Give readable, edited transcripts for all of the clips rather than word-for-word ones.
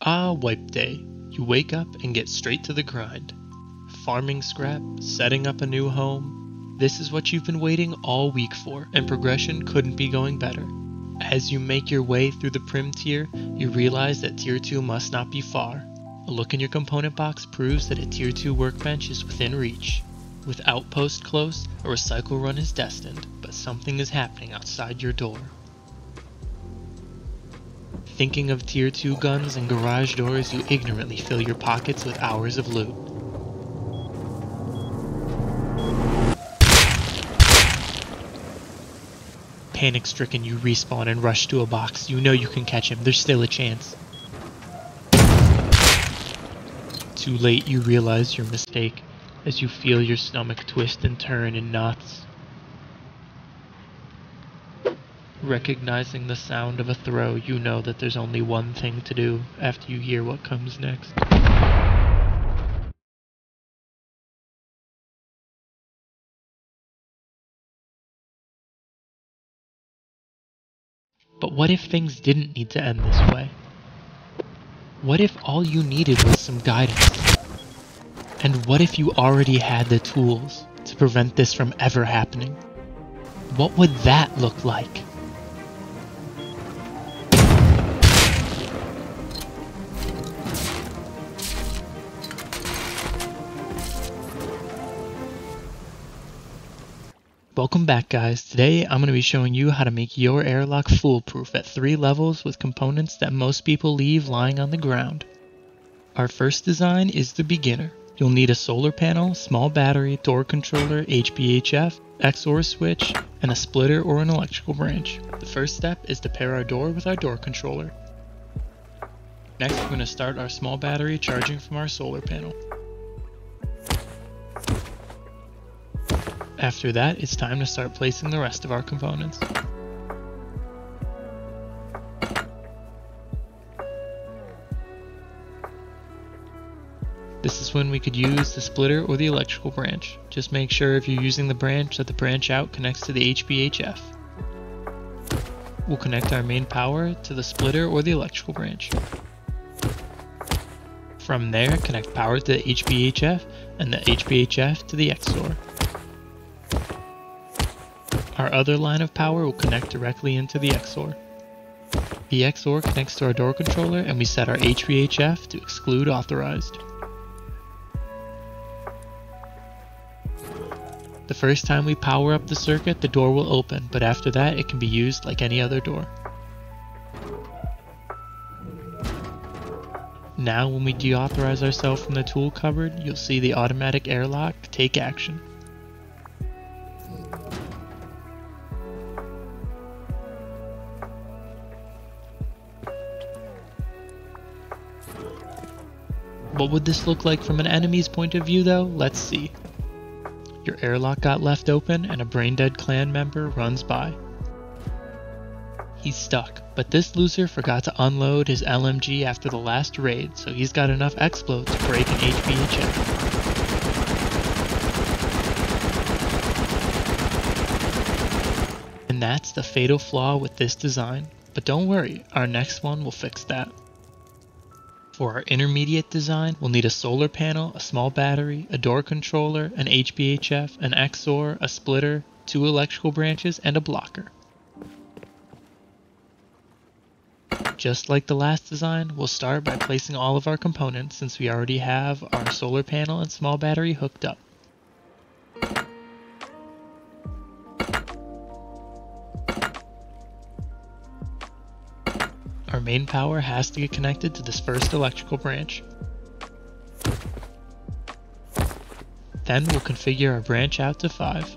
Wipe day. You wake up and get straight to the grind. Farming scrap, setting up a new home. This is what you've been waiting all week for, and progression couldn't be going better. As you make your way through the Prim tier, you realize that Tier 2 must not be far. A look in your component box proves that a Tier 2 workbench is within reach. With Outpost close, a recycle run is destined, but something is happening outside your door. Thinking of Tier 2 guns and garage doors, you ignorantly fill your pockets with hours of loot. Panic-stricken, you respawn and rush to a box. You know you can catch him, there's still a chance. Too late, you realize your mistake, as you feel your stomach twist and turn in knots. Recognizing the sound of a throw, you know that there's only one thing to do after you hear what comes next. But what if things didn't need to end this way? What if all you needed was some guidance? And what if you already had the tools to prevent this from ever happening? What would that look like? Welcome back, guys. Today I'm going to be showing you how to make your airlock foolproof at 3 levels with components that most people leave lying on the ground. Our first design is the beginner. You'll need a solar panel, small battery, door controller, HBHF, XOR switch, and a splitter or an electrical branch. The first step is to pair our door with our door controller. Next, we're going to start our small battery charging from our solar panel. After that, it's time to start placing the rest of our components. This is when we could use the splitter or the electrical branch. Just make sure if you're using the branch that the branch out connects to the HBHF. We'll connect our main power to the splitter or the electrical branch. From there, connect power to the HBHF and the HBHF to the XOR. Our other line of power will connect directly into the XOR. The XOR connects to our door controller and we set our HBHF to exclude authorized. The first time we power up the circuit, the door will open, but after that it can be used like any other door. Now when we deauthorize ourselves from the tool cupboard, you'll see the automatic airlock take action. What would this look like from an enemy's point of view though? Let's see. Your airlock got left open and a brain-dead clan member runs by. He's stuck, but this loser forgot to unload his LMG after the last raid, so he's got enough Explo to break an HBHF. And that's the fatal flaw with this design, but don't worry, our next one will fix that. For our intermediate design, we'll need a solar panel, a small battery, a door controller, an HBHF, an XOR, a splitter, 2 electrical branches, and a blocker. Just like the last design, we'll start by placing all of our components since we already have our solar panel and small battery hooked up. Our main power has to get connected to this first electrical branch. Then we'll configure our branch out to 5.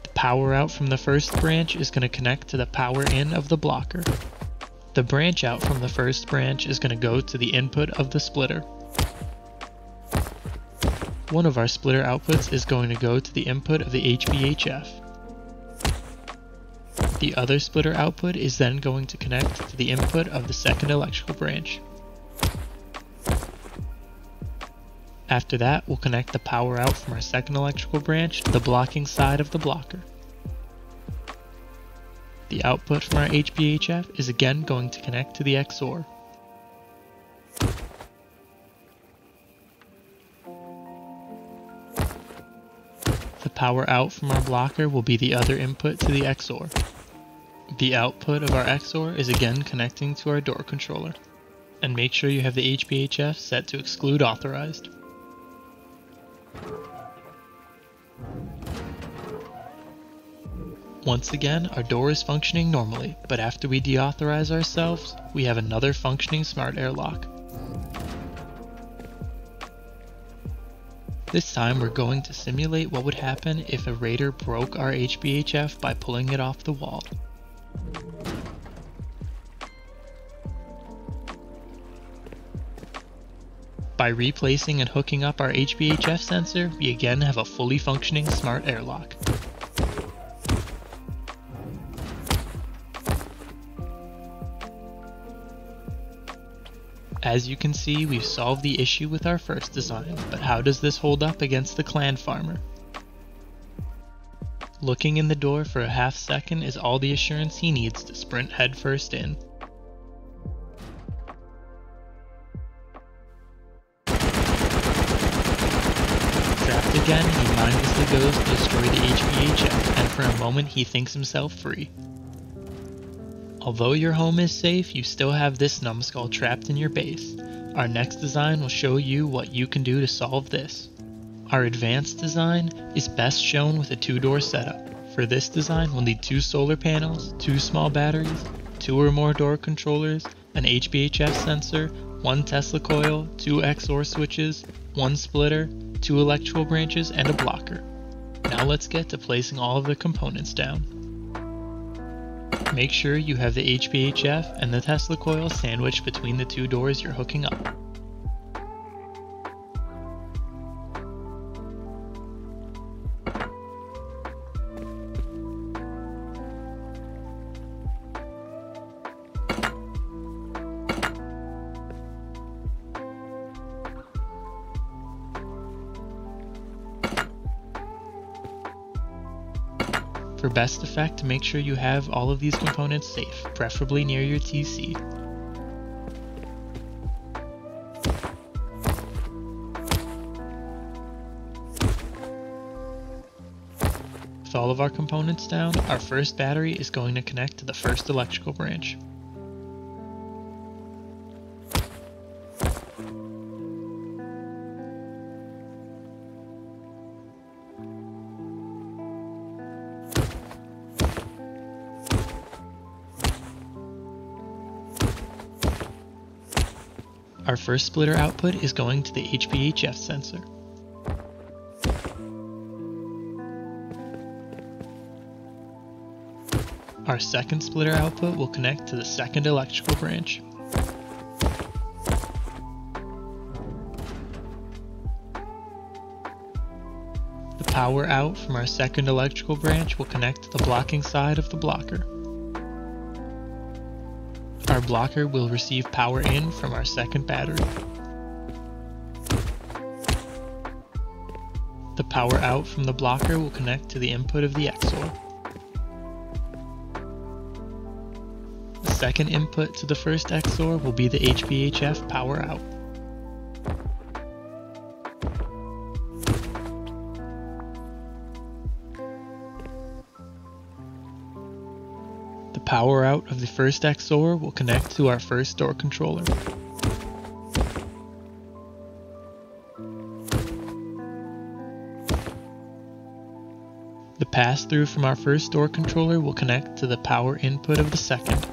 The power out from the first branch is going to connect to the power in of the blocker. The branch out from the first branch is going to go to the input of the splitter. One of our splitter outputs is going to go to the input of the HBHF. The other splitter output is then going to connect to the input of the second electrical branch. After that, we'll connect the power out from our second electrical branch to the blocking side of the blocker. The output from our HBHF is again going to connect to the XOR. The power out from our blocker will be the other input to the XOR. The output of our XOR is again connecting to our door controller. And make sure you have the HBHF set to exclude authorized. Once again, our door is functioning normally, but after we deauthorize ourselves, we have another functioning smart airlock. This time we're going to simulate what would happen if a raider broke our HBHF by pulling it off the wall. By replacing and hooking up our HBHF sensor, we again have a fully functioning smart airlock. As you can see, we've solved the issue with our first design, but how does this hold up against the clan farmer? Looking in the door for a half second is all the assurance he needs to sprint headfirst in. Trapped again, he mindlessly goes to destroy the HBHF, and for a moment he thinks himself free. Although your home is safe, you still have this numbskull trapped in your base. Our next design will show you what you can do to solve this. Our advanced design is best shown with a 2-door setup. For this design, we'll need 2 solar panels, 2 small batteries, 2 or more door controllers, an HBHF sensor, 1 Tesla coil, 2 XOR switches, 1 splitter, 2 electrical branches, and a blocker. Now let's get to placing all of the components down. Make sure you have the HBHF and the Tesla coil sandwiched between the 2 doors you're hooking up. For best effect, make sure you have all of these components safe, preferably near your TC. With all of our components down, our first battery is going to connect to the first electrical branch. Our first splitter output is going to the HBHF sensor. Our second splitter output will connect to the second electrical branch. The power out from our second electrical branch will connect to the blocking side of the blocker. Our blocker will receive power in from our second battery. The power out from the blocker will connect to the input of the XOR. The second input to the first XOR will be the HBHF power out. The power out of the first XOR will connect to our first door controller. The pass-through from our first door controller will connect to the power input of the second.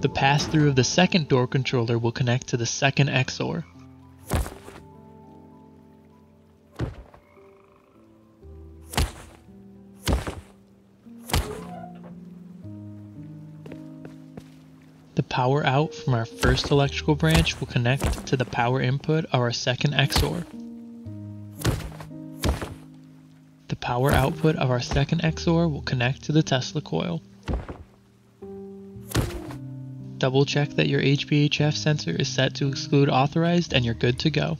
The pass-through of the second door controller will connect to the second XOR. The power out from our first electrical branch will connect to the power input of our second XOR. The power output of our second XOR will connect to the Tesla coil. Double check that your HBHF sensor is set to exclude authorized and you're good to go.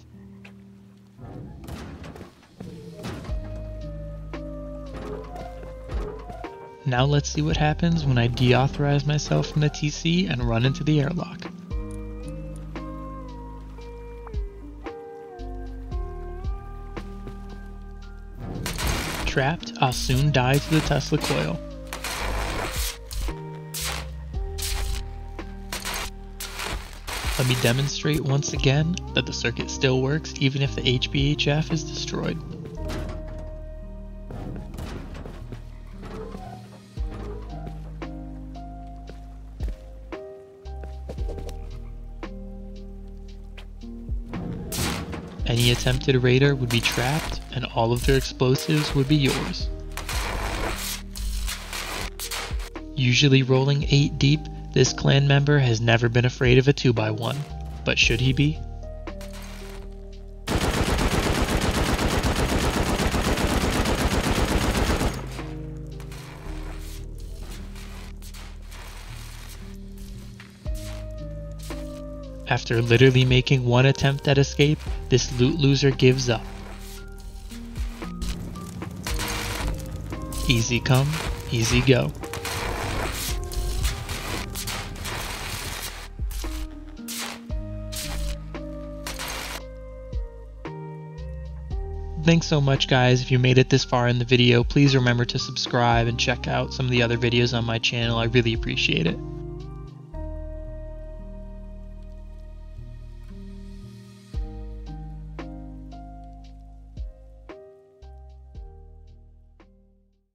Now let's see what happens when I deauthorize myself from the TC and run into the airlock. Trapped, I'll soon die to the Tesla coil. Let me demonstrate once again that the circuit still works even if the HBHF is destroyed. Any attempted raider would be trapped and all of their explosives would be yours. Usually rolling 8 deep, this clan member has never been afraid of a 2x1, but should he be? After literally making one attempt at escape, this loot loser gives up. Easy come, easy go. Thanks so much guys. If you made it this far in the video, please remember to subscribe and check out some of the other videos on my channel. I really appreciate it.